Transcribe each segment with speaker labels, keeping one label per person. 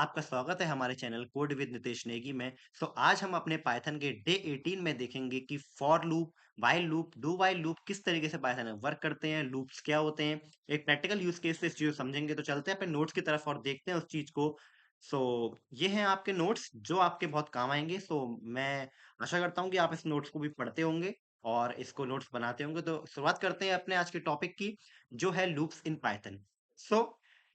Speaker 1: आपका स्वागत है हमारे channel code with Nitesh Negi में। आज हम अपने पाइथन के डे 18 में देखेंगे कि for loop, while loop, do while loop किस तरीके से पाइथन में वर्क करते हैं, लूप्स क्या होते हैं। एक प्रैक्टिकल यूज केस से इस चीज को समझेंगे। तो चलते हैं अपने नोट्स की तरफ और देखते हैं उस चीज को। सो ये हैं आपके नोट्स जो आपके बहुत काम आएंगे। मैं आशा करता हूँ कि आप इस नोट्स को भी पढ़ते होंगे और इसको नोट्स बनाते होंगे। तो शुरुआत करते हैं अपने आज के टॉपिक की, जो है लूप्स इन पाइथन। सो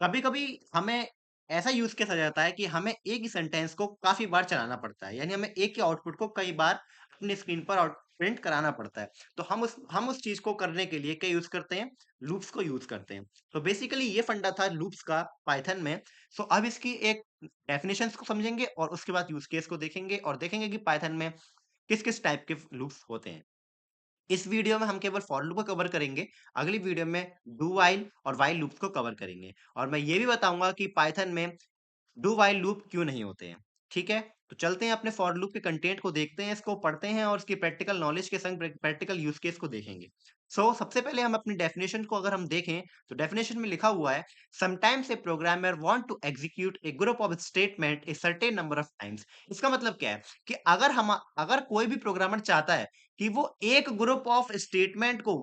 Speaker 1: कभी कभी हमें ऐसा यूज़ केस आ जाता है कि हमें एक ही सेंटेंस को काफ़ी बार चलाना पड़ता है। यानी हमें एक ही आउटपुट को कई बार अपनी स्क्रीन पर आउट प्रिंट कराना पड़ता है। तो हम उस चीज़ को करने के लिए क्या यूज़ करते हैं? लूप्स को यूज़ करते हैं। तो बेसिकली ये फंडा था लूप्स का पाइथन में। अब इसकी एक डेफिनिशंस को समझेंगे और उसके बाद यूज़ केस को देखेंगे और देखेंगे कि पाइथन में किस-किस टाइप के लूप्स होते हैं। इस वीडियो में हम केवल फॉर लूप को कवर करेंगे। अगली वीडियो में डू व्हाइल और व्हाइल लूप्स को कवर करेंगे और मैं ये भी बताऊँगा कि पाइथन में डू व्हाइल लूप क्यों नहीं होते हैं। ठीक है? तो चलते हैं अपने फॉर लूप के कंटेंट को देखते हैं, इसको पढ़ते हैं और इसकी प्रैक्टिकल नॉलेज के संग प्रैक्टिकल यूज़ केस को देखेंगे। सबसे पहले हम अपनी डेफिनिशन को अगर हम देखें, तो डेफिनिशन में लिखा हुआ है, sometimes a programmer want to execute a group of statement a certain number of times. इसका मतलब क्या है कि अगर कोई भी प्रोग्रामर चाहता है कि वो एक ग्रुप ऑफ स्टेटमेंट को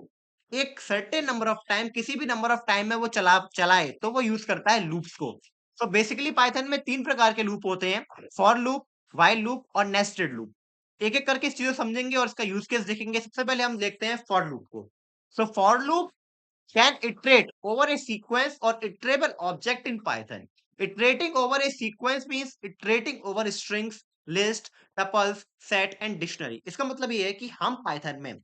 Speaker 1: एक सर्टेन नंबर ऑफ टाइम, किसी भी नंबर ऑफ टाइम में वो चलाए, तो वो यूज़ करता है लूप्स को। बेसिकली पाइथन में 3 प्रकार के लूप होते हैं, फॉर लूप, व्हाइल लूप और नेस्टेड लूप। एक-एक करके इस चीज़ को समझेंगे और इसका यूज़ केस देखेंगे। सबसे पहले हम देखते हैं फॉर लूप को। For loop can iterate over a sequence और iterable object in Python. Iterating over a sequence means iterating over strings, list, tuples, set and dictionary. इसका मतलब ये है कि हम पाइथन में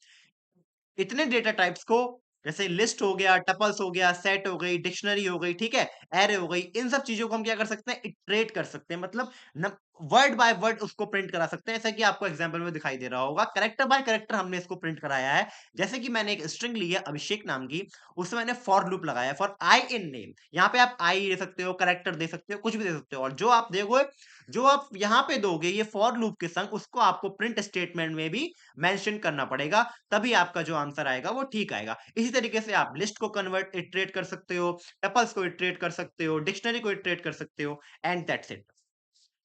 Speaker 1: इतने डेटा टाइप्स को, जैसे लिस्ट हो गया, टपल्स हो गया, सेट हो गई, डिक्शनरी हो गई, ठीक है? एरे हो गई, इन सब चीज़ों को हम क्या कर सकते हैं? इटरेट कर सकते हैं। मतलब न वर्ड बाय वर्ड उसको प्रिंट करा सकते हैं। जैसा कि आपको एग्जांपल में दिखाई दे रहा होगा, कैरेक्टर बाय कैरेक्टर हमने इसको प्रिंट कराया है। जैसे कि मैंने एक स्ट्रिंग ली है अभिषेक नाम की, उसमें मैंने फॉर लूप लगाया है, फॉर आई इन नेम। यहाँ पे आप आई दे सकते हो, कैरेक्टर दे सकते हो, कुछ भी दे सकते हो और जो आप यहाँ पे दोगे ये फॉर लूप के संग, उसको आपको प्रिंट स्टेटमेंट में भी मेंशन करना पड़ेगा। तभी आपका जो आंसर आएगा वो ठीक आएगा। इसी तरीके से आप लिस्ट को इटरेट कर सकते हो, टपल्स को इटरेट कर सकते हो, डिक्शनरी को इटरेट कर सकते हो and that's it.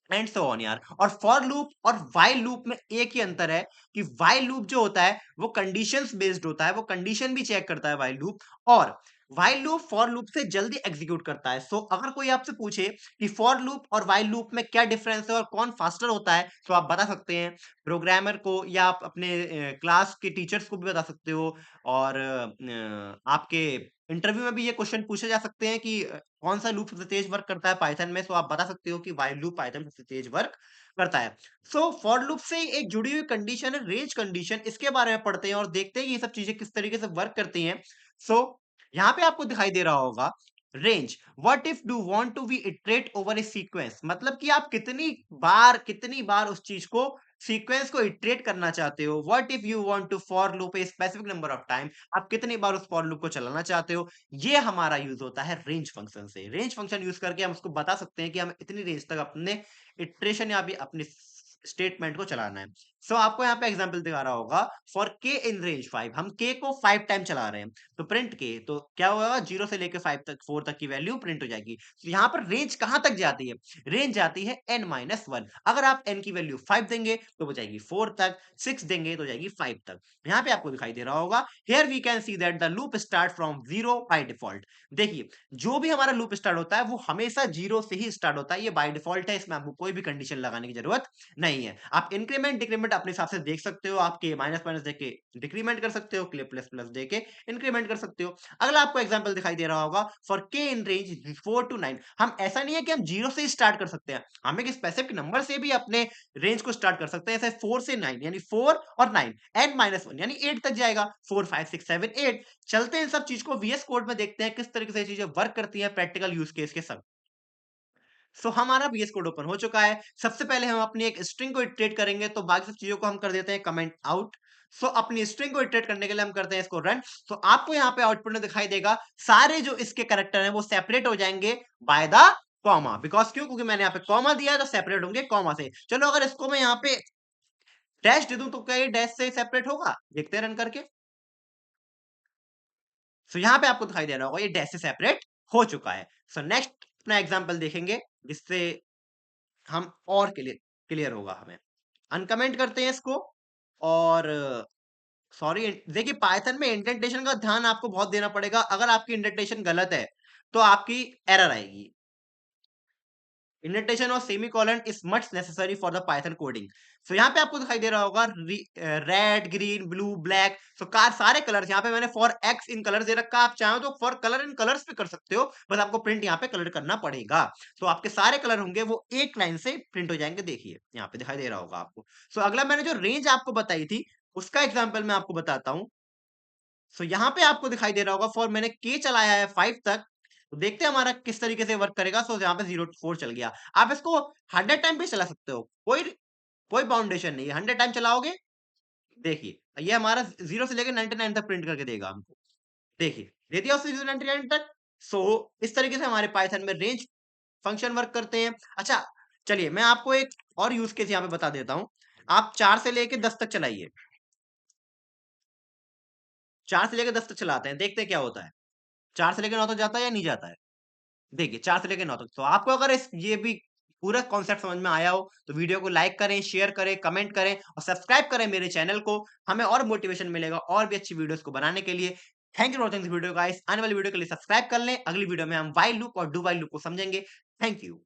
Speaker 1: And so on यार। और फॉर लूप और व्हाइल लूप में एक ही अंतर है कि व्हाइल लूप जो होता है वो कंडीशंस बेस्ड होता है, वो कंडीशन भी चेक करता है व्हाइल लूप। और व्हाइल लूप फॉर लूप से जल्दी एग्जीक्यूट करता है। अगर कोई आपसे पूछे कि फॉर लूप और व्हाइल लूप में क्या डिफरेंस है और कौन फास्टर होता है, तो आप बता सकते हैं प्रोग्रामर को, या आप अपने क्लास के टीचर्स को भी बता सकते हो। और आपके इंटरव्यू में भी ये क्वेश्चन पूछे जा सकते हैं कि कौन सा लूप सबसे तेज वर्क करता है पाइथन में। आप बता सकते हो कि व्हाइल लूप पाइथन में सबसे तेज वर्क करता है। फॉर लूप से एक जुड़ी हुई कंडीशन है रेंज कंडीशन। इसके बारे में पढ़ते हैं और देखते हैं कि ये सब चीजें किस तरीके से वर्क करती हैं। सो यहाँ पे आपको दिखाई दे रहा होगा range. What if do want to be iterate over a sequence. मतलब कि आप कितनी बार उस चीज को, सीक्वेंस को इटरेट करना चाहते हो। What if you want to for loop a specific number of time. आप कितनी बार उस फॉर लूप को चलाना चाहते हो। ये हमारा यूज होता है रेंज फंक्शन से। रेंज फंक्शन यूज करके हम उसको बता सकते हैं कि हम इतनी रेंज तक अपने इटरेशन या भी अपने स्टेटमेंट को चलाना है। आपको यहाँ पे एग्जांपल दिखा रहा होगा, फॉर के इन रेंज 5। हम के को 5 टाइम चला रहे हैं, तो प्रिंट के, तो क्या होगा, 0 से लेके 5 तक, 4 तक की वैल्यू प्रिंट हो जाएगी। यहाँ पर रेंज कहाँ तक जाती है? रेंज जाती है n-1। अगर आप n की वैल्यू 5 देंगे तो वो जाएगी 4 तक, 6 देंगे तो जाएगी 5 तक। यहाँ पे आपको दिखाई दे रहा होगा, here we can see that the loop start from 0 by default. देखिए, जो भी हमारा लूप स्टार्ट होता है वो हमेशा 0 से ही स्टार्ट होता है। ये बाय डिफॉल्ट है, इसमें आपको कोई भी कंडीशन लगाने की जरूरत नहीं है। आप इंक्रीमेंट डिक्रीमेंट अपने हिसाब से देख सकते हो। आप के माइनस माइनस देके डिक्रीमेंट कर सकते हो, के प्लस प्लस देके इंक्रीमेंट कर सकते हो। अगला आपको एग्जांपल दिखाई दे रहा होगा, फॉर के इन रेंज 4 टू 9। हम ऐसा नहीं है कि हम 0 से स्टार्ट कर सकते हैं, हम एक स्पेसिफिक नंबर से भी अपने रेंज को स्टार्ट कर सकते हैं। जैसे 4 से 9 यानी 4 और 9, n-1 यानी 8 तक जाएगा। 4 5 6 7 8। चलते हैं इन सब चीज को वीएस कोड में देखते हैं किस तरीके से ये चीजें वर्क करती हैं प्रैक्टिकल यूज केस के संग। हमारा VS कोड ओपन हो चुका है। सबसे पहले हम अपनी एक स्ट्रिंग को इटरेट करेंगे, तो बाकी सब चीजों को हम कर देते हैं कमेंट आउट। अपनी स्ट्रिंग को इटरेट करने के लिए हम करते हैं इसको रन। आपको यहाँ पे आउटपुट में दिखाई देगा, सारे जो इसके कैरेक्टर हैं वो सेपरेट हो जाएंगे बाय द कॉमा। बिकॉज क्यों? क्योंकि मैंने यहाँ पे कॉमा दिया है, तो सेपरेट होंगे कॉमा से। चलो अगर इसको मैं यहाँ पे डैश दे दूं तो क्या ये डैश से सेपरेट होगा? देखते हैं रन करके। यहाँ पे आपको दिखाई दे रहा होगा ये डैश से सेपरेट हो चुका है। नेक्स्ट अपना एग्जांपल देखेंगे, जिससे हम और क्लियर क्लियर होगा हमें। अनकमेंट करते हैं इसको और सॉरी देखिए पाइथन में इंडेंटेशन का ध्यान आपको बहुत देना पड़ेगा। अगर आपकी इंडेंटेशन गलत है तो आपकी एरर आएगी। इंडेंटेशन और semicolon is much necessary for the Python coding. So यहाँ पे आपको दिखाई दे रहा होगा red, green, blue, black. So कार सारे कलर्स यहाँ पे मैंने फॉर एक्स इन कलर दे रखा। आप चाहो तो फॉर कलर इन कलर्स पे कर सकते हो, बस आपको प्रिंट यहाँ पे कलर करना पड़ेगा। तो आपके सारे कलर होंगे वो एक लाइन से प्रिंट हो जाएंगे। देखिए यहाँ पे दिखाई दे रहा होगा आपको। सो अगला मैंने जो रेंज आपको बताई थी उसका एग्जाम्पल मैं आपको बताता हूँ। सो यहाँ पे आपको दिखाई दे रहा होगा फॉर मैंने के चलाया है 5 तक। तो देखते हैं हमारा किस तरीके से वर्क करेगा। सो यहाँ पे 0 to 4 चल गया। आप इसको 100 टाइम भी चला सकते हो, कोई कोई बाउंडेशन नहीं है। 100 टाइम चलाओगे, देखिए ये हमारा 0 से लेकर 99 तक प्रिंट करके देगा हमको। देखिए दे दिया उसने 0 99 तक। सो इस तरीके से हमारे पाइथन में रेंज फंक्शन वर्क करते हैं। अच्छा, चलिए मैं आपको एक और यूज केस यहाँ पे बता देता हूँ। आप 4 से लेके 10 तक चलाइए। 4 से लेके 10 तक चलाते हैं, देखते हैं क्या होता है। 4 से लेके 9 तक जाता है या नहीं जाता है? देखिए 4 से लेके 9 तक। तो आपको अगर इस ये भी पूरा कॉन्सेप्ट समझ में आया हो तो वीडियो को लाइक करें, शेयर करें, कमेंट करें और सब्सक्राइब करें मेरे चैनल को। हमें और मोटिवेशन मिलेगा और भी अच्छी वीडियोस को बनाने के लिए। Thank you for watching this video guys. आने वाली वीडियो के लिए सब्सक्राइब कर लें। अगली वीडियो में हम व्हाइल लूप और डू व्हाइल लूप को समझेंगे। Thank you.